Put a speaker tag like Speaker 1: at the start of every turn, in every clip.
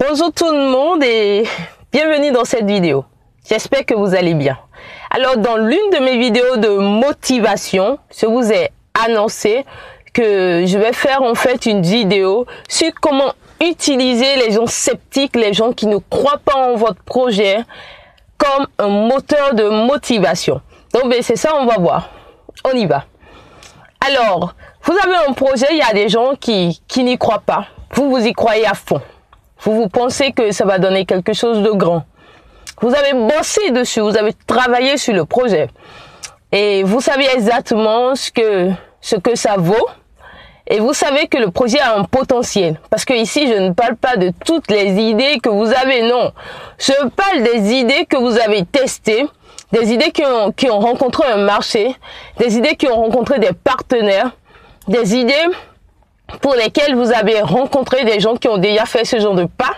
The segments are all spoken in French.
Speaker 1: Bonjour tout le monde et bienvenue dans cette vidéo. J'espère que vous allez bien. Alors dans l'une de mes vidéos de motivation, je vous ai annoncé que je vais faire en fait une vidéo sur comment utiliser les gens sceptiques, les gens qui ne croient pas en votre projet comme un moteur de motivation. Donc c'est ça, on va voir. On y va. Alors, vous avez un projet, il y a des gens qui n'y croient pas. Vous y croyez à fond. Vous pensez que ça va donner quelque chose de grand. Vous avez bossé dessus, vous avez travaillé sur le projet. Et vous savez exactement ce que ça vaut. Et vous savez que le projet a un potentiel. Parce que ici, je ne parle pas de toutes les idées que vous avez, non. Je parle des idées que vous avez testées, des idées qui ont rencontré un marché, des idées qui ont rencontré des partenaires, des idées pour lesquelles vous avez rencontré des gens qui ont déjà fait ce genre de pas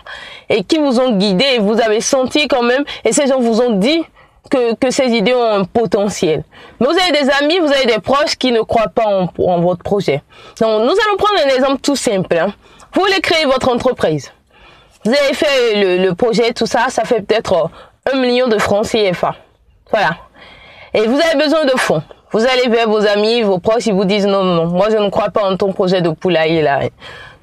Speaker 1: et qui vous ont guidé et vous avez senti quand même, et ces gens vous ont dit que ces idées ont un potentiel. Mais vous avez des amis, vous avez des proches qui ne croient pas en votre projet. Donc, nous allons prendre un exemple tout simple. Hein. Vous voulez créer votre entreprise. Vous avez fait le projet, tout ça, ça fait peut-être 1 million de francs CFA. Voilà. Et vous avez besoin de fonds. Vous allez vers vos amis, vos proches, ils vous disent non, moi je ne crois pas en ton projet de poulailler là.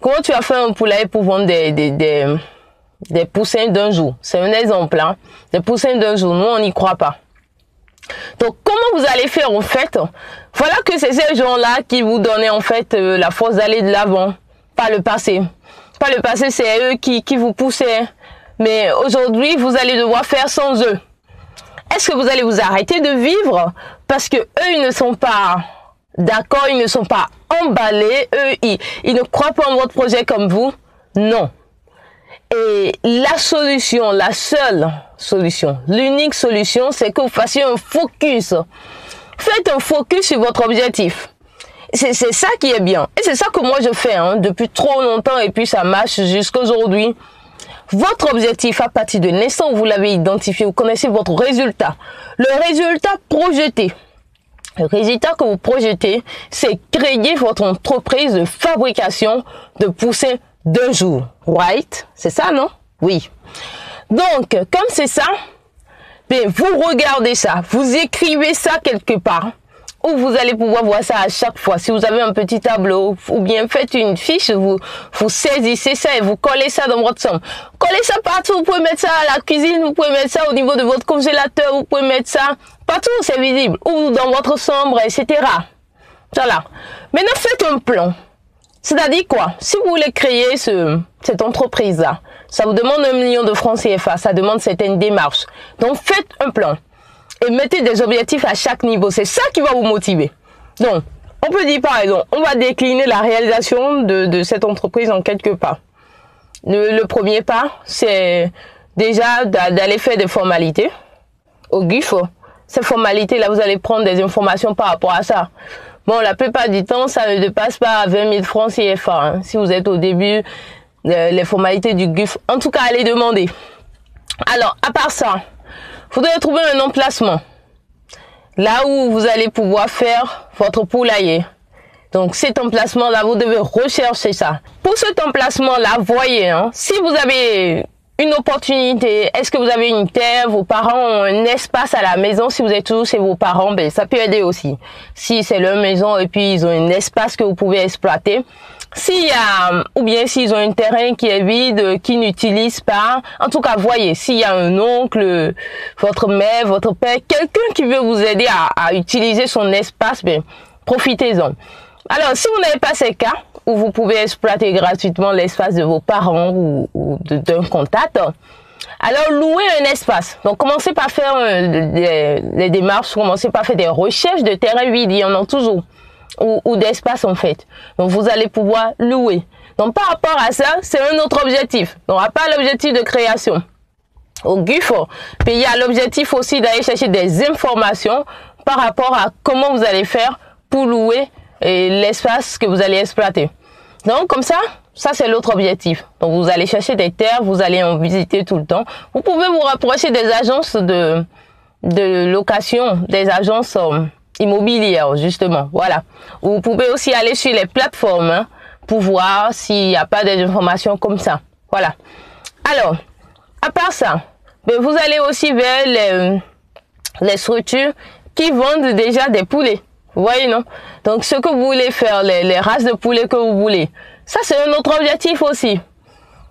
Speaker 1: Comment tu as fait un poulailler pour vendre des poussins d'un jour? C'est un exemple, hein. Des poussins d'un jour, nous on n'y croit pas. Donc comment vous allez faire en fait? Voilà que c'est ces gens-là qui vous donnaient en fait la force d'aller de l'avant, pas le passé. Pas le passé, c'est eux qui vous poussaient. Mais aujourd'hui, vous allez devoir faire sans eux. Est-ce que vous allez vous arrêter de vivre parce que eux ils ne sont pas d'accord, ils ne sont pas emballés, eux ils ne croient pas en votre projet comme vous? Non. Et la solution, la seule solution, l'unique solution, c'est que vous fassiez un focus. Faites un focus sur votre objectif. C'est ça qui est bien. Et c'est ça que moi je fais hein, depuis trop longtemps et puis ça marche jusqu'à aujourd'hui. Votre objectif, à partir de l'instant où vous l'avez identifié, vous connaissez votre résultat. Le résultat projeté. Le résultat que vous projetez, c'est créer votre entreprise de fabrication de poussins d'un jour. Right? C'est ça, non? Oui. Donc, comme c'est ça, bien, vous regardez ça, vous écrivez ça quelque part. Où vous allez pouvoir voir ça à chaque fois. Si vous avez un petit tableau ou bien faites une fiche, vous saisissez ça et vous collez ça dans votre chambre. Collez ça partout. Vous pouvez mettre ça à la cuisine, vous pouvez mettre ça au niveau de votre congélateur, vous pouvez mettre ça partout, c'est visible. Ou dans votre chambre, etc. Voilà. Maintenant, faites un plan. C'est-à-dire quoi? Si vous voulez créer cette entreprise-là, ça vous demande 1 million de francs CFA, ça demande certaines démarches. Donc, faites un plan. Et mettez des objectifs à chaque niveau. C'est ça qui va vous motiver. Donc, on peut dire par exemple, on va décliner la réalisation de cette entreprise en quelques pas. Le premier pas, c'est déjà d'aller faire des formalités au GUF. Ces formalités-là, vous allez prendre des informations par rapport à ça. Bon, la plupart du temps, ça ne dépasse pas 20 000 francs CFA. Hein, si vous êtes au début, les formalités du GUF. En tout cas, allez demander. Alors, à part ça, vous devez trouver un emplacement, là où vous allez pouvoir faire votre poulailler. Donc cet emplacement-là, vous devez rechercher ça. Pour cet emplacement-là, voyez, hein, si vous avez une opportunité, est-ce que vous avez une terre, vos parents ont un espace à la maison, si vous êtes toujours chez vos parents, ben ça peut aider aussi. Si c'est leur maison et puis ils ont un espace que vous pouvez exploiter. S'il y a, ou bien s'ils ont un terrain qui est vide, qu'ils n'utilisent pas, en tout cas, voyez, s'il y a un oncle, votre mère, votre père, quelqu'un qui veut vous aider à utiliser son espace, ben, profitez-en. Alors, si vous n'avez pas ces cas, où vous pouvez exploiter gratuitement l'espace de vos parents ou d'un contact, alors louez un espace. Donc, commencez par faire les démarches, commencez par faire des recherches de terrain vide, il y en a toujours. Ou d'espace en fait. Donc vous allez pouvoir louer. Donc par rapport à ça, c'est un autre objectif. Donc à part l'objectif de création au GUF, puis il y a l'objectif aussi d'aller chercher des informations par rapport à comment vous allez faire pour louer l'espace que vous allez exploiter. Donc comme ça c'est l'autre objectif. Donc vous allez chercher des terres, vous allez en visiter tout le temps. Vous pouvez vous rapprocher des agences de location, des agences immobilière justement, voilà. Vous pouvez aussi aller sur les plateformes hein, pour voir s'il n'y a pas des informations comme ça, voilà. Alors, à part ça, ben vous allez aussi vers les structures qui vendent déjà des poulets. Vous voyez, non? Donc, ce que vous voulez faire, les races de poulets que vous voulez, ça, c'est un autre objectif aussi.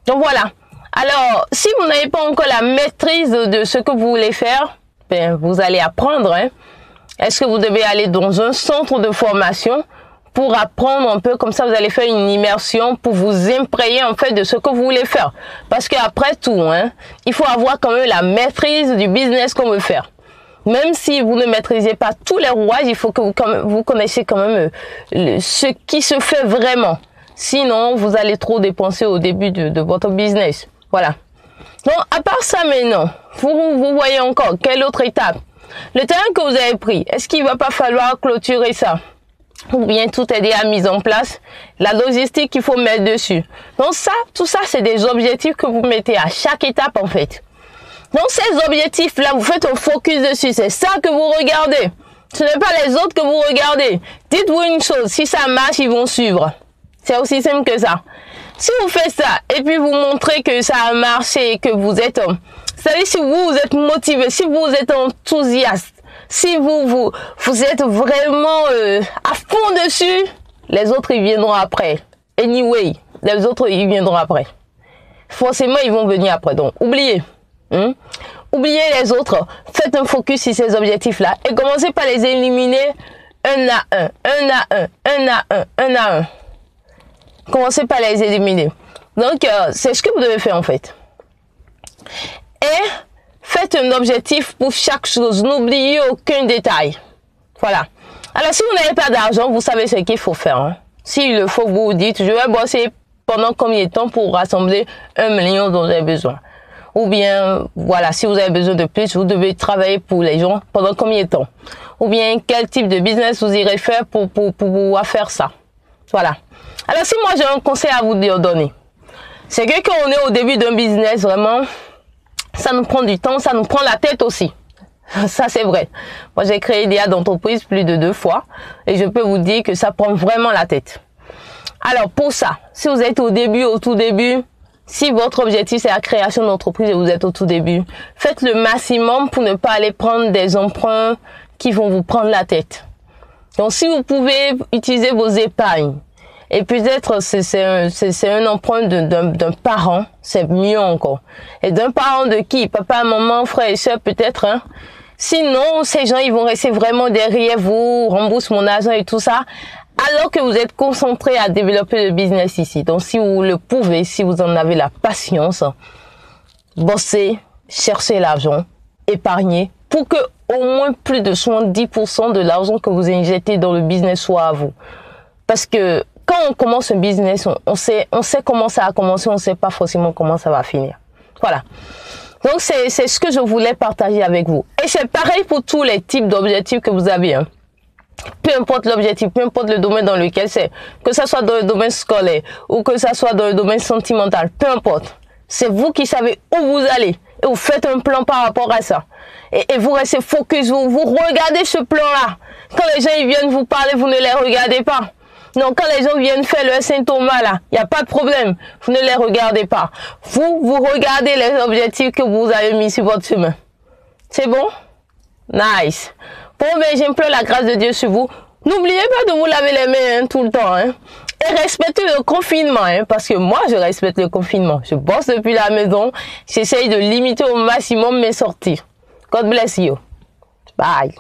Speaker 1: Donc, voilà. Alors, si vous n'avez pas encore la maîtrise de ce que vous voulez faire, ben, vous allez apprendre. Hein. Est-ce que vous devez aller dans un centre de formation pour apprendre un peu, comme ça vous allez faire une immersion pour vous imprégner en fait de ce que vous voulez faire. Parce qu'après tout, hein, il faut avoir quand même la maîtrise du business qu'on veut faire. Même si vous ne maîtrisez pas tous les rouages, il faut que vous connaissiez quand même ce qui se fait vraiment. Sinon, vous allez trop dépenser au début de votre business. Voilà. Donc, à part ça maintenant, vous voyez encore, quelle autre étape? Le terrain que vous avez pris, est-ce qu'il va pas falloir clôturer ça? Ou bien tout est déjà mis en place, la logistique qu'il faut mettre dessus. Donc ça, tout ça, c'est des objectifs que vous mettez à chaque étape en fait. Donc ces objectifs-là, vous faites un focus dessus, c'est ça que vous regardez. Ce n'est pas les autres que vous regardez. Dites-vous une chose, si ça marche, ils vont suivre. C'est aussi simple que ça. Si vous faites ça, et puis vous montrez que ça a marché, que vous êtes, c'est-à-dire si vous êtes motivé, si vous êtes enthousiaste, si vous êtes vraiment à fond dessus, les autres, ils viendront après. Anyway, les autres, ils viendront après. Forcément, ils vont venir après. Donc, oubliez. Oubliez les autres. Faites un focus sur ces objectifs-là et commencez par les éliminer un à un, un à un, un à un, un à un. Commencez par les éliminer. Donc, c'est ce que vous devez faire en fait. Et faites un objectif pour chaque chose. N'oubliez aucun détail. Voilà. Alors, si vous n'avez pas d'argent, vous savez ce qu'il faut faire. Hein. S'il le faut, vous dites, je vais bosser pendant combien de temps pour rassembler 1 million dont j'ai besoin. Ou bien, voilà, si vous avez besoin de plus, vous devez travailler pour les gens pendant combien de temps. Ou bien, quel type de business vous irez faire pour pouvoir faire ça. Voilà. Alors, si moi j'ai un conseil à vous donner, c'est que quand on est au début d'un business, vraiment, ça nous prend du temps, ça nous prend la tête aussi. Ça, c'est vrai. Moi, j'ai créé des d'entreprise plus de 2 fois et je peux vous dire que ça prend vraiment la tête. Alors, pour ça, si vous êtes au tout début, si votre objectif c'est la création d'entreprise et vous êtes au tout début, faites le maximum pour ne pas aller prendre des emprunts qui vont vous prendre la tête. Donc, si vous pouvez utiliser vos épargnes, et peut-être c'est un emprunt d'un parent, c'est mieux encore. Et d'un parent de qui? Papa, maman, frère et soeur peut-être. Hein? Sinon, ces gens, ils vont rester vraiment derrière vous, rembourse mon argent et tout ça. Alors que vous êtes concentré à développer le business ici. Donc, si vous le pouvez, si vous en avez la patience, bossez, cherchez l'argent, épargnez pour que au moins plus de 70% de l'argent que vous injectez dans le business soit à vous. Parce que quand on commence un business, on sait comment ça a commencé, on ne sait pas forcément comment ça va finir. Voilà. Donc, c'est ce que je voulais partager avec vous. Et c'est pareil pour tous les types d'objectifs que vous avez. Hein. Peu importe l'objectif, peu importe le domaine dans lequel c'est, que ça soit dans le domaine scolaire ou que ça soit dans le domaine sentimental, peu importe. C'est vous qui savez où vous allez et vous faites un plan par rapport à ça. Et vous restez focus, vous regardez ce plan-là. Quand les gens ils viennent vous parler, vous ne les regardez pas. Non, quand les gens viennent faire le Saint-Thomas là, il n'y a pas de problème. Vous ne les regardez pas. Vous regardez les objectifs que vous avez mis sur votre chemin. C'est bon? Nice. Bon, ben, j'implore la grâce de Dieu sur vous. N'oubliez pas de vous laver les mains hein, tout le temps. Hein. Et respectez le confinement. Hein, parce que moi, je respecte le confinement. Je bosse depuis la maison. J'essaye de limiter au maximum mes sorties. God bless you. Bye.